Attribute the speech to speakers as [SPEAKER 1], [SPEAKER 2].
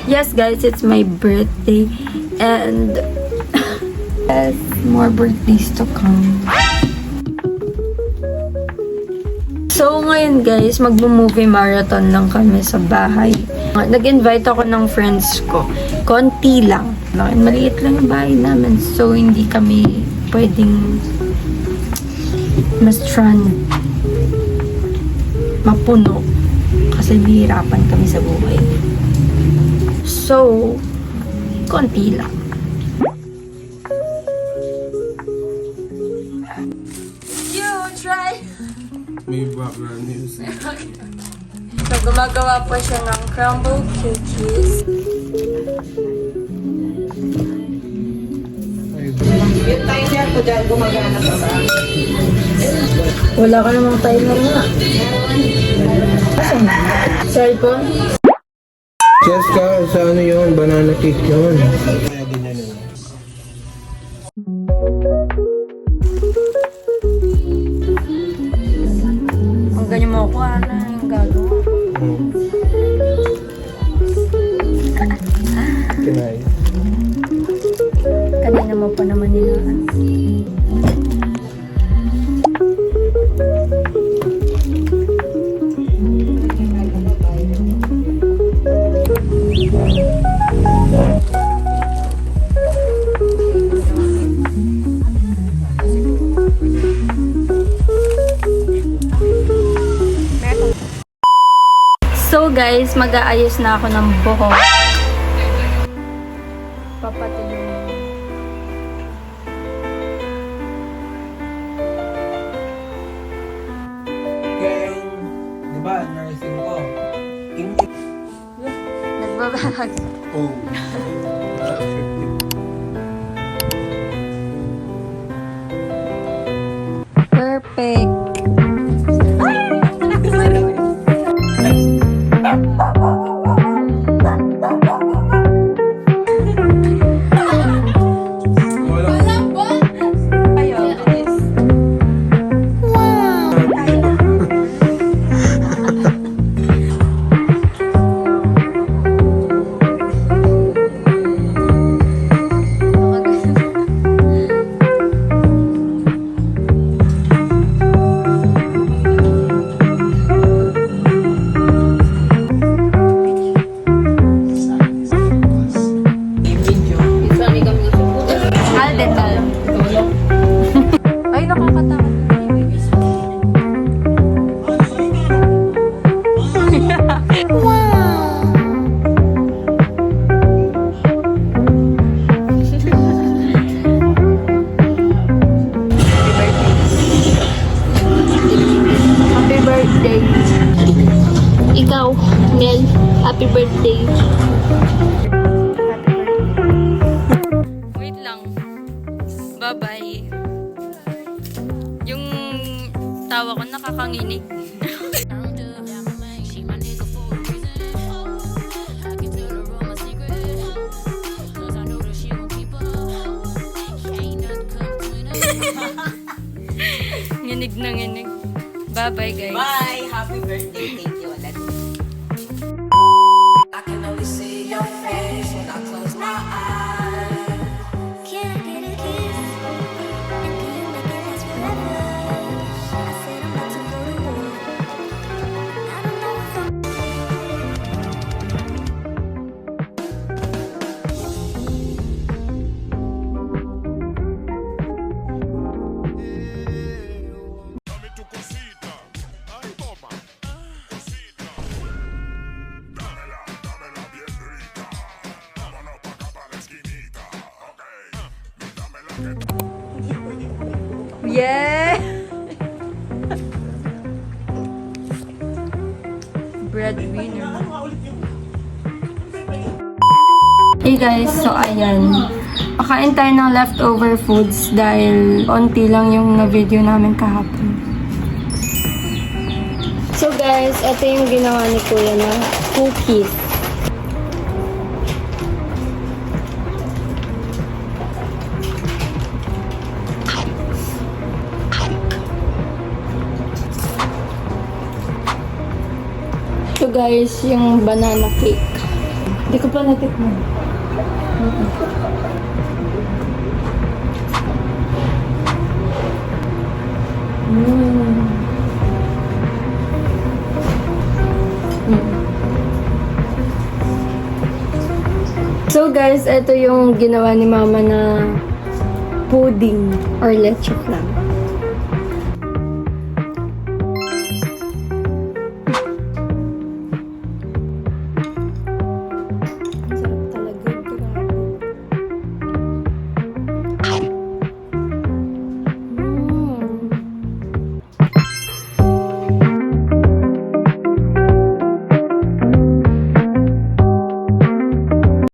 [SPEAKER 1] Yes, guys, it's my birthday. And yes, more birthdays to come. So, ngayon guys, mag-movie marathon lang kami sa bahay. Nag-invite ako ng friends ko. Konti lang. Maliit lang yung bahay namin. So, hindi kami pwedeng mapuno. Kasi nahihirapan kami sa buhay. So, konti lang. You try!
[SPEAKER 2] May background music.
[SPEAKER 1] So, gumagawa po siya ng crumble cookies.
[SPEAKER 3] Yung timer ko dyan, gumagana pa ba?
[SPEAKER 1] Wala ka namang timer nga. Cellphone?
[SPEAKER 2] Jessica, sa ano yun? Banana cake yun. Kaya ganyan yun.
[SPEAKER 1] Ang ganyan mo ako, na yung gagawa.
[SPEAKER 2] Kinay.
[SPEAKER 1] Kanina mo pa naman nila. So guys, mag-aayos na ako ng buhok. Papatulong.
[SPEAKER 2] Kaya di ba, nursing ko.
[SPEAKER 1] Nagbabag.
[SPEAKER 2] Oh.
[SPEAKER 1] Perfect. Ay, nakakatakot. Happy birthday. Ikaw, Mel, happy birthday. Wait lang. Bye-bye. Yung tawa ko nakakanginig. Nginig na nginig. Bye-bye, guys.
[SPEAKER 3] Bye! Happy birthday! Thank you ulit. I can only see your face when I close my eyes.
[SPEAKER 4] Can I get a kiss? And can you make it last forever? I said I'm about to go to war. I don't know if I'm
[SPEAKER 5] Dame tu cosita, ay toma, cosita. Dámela bien rica. Vámonos pa' acá pa' la esquinita, okay. Dámela que
[SPEAKER 1] Yeah! Breadwinner. Hey guys, so ayan. Pakain tayo ng leftover foods dahil onti lang yung na-video namin kahapon. So guys, ito yung ginawa ni Kuya na cookies. Ito guys, yung banana cake. Hindi ko pa natikman. So guys, ito yung ginawa ni mama na pudding or leche flan.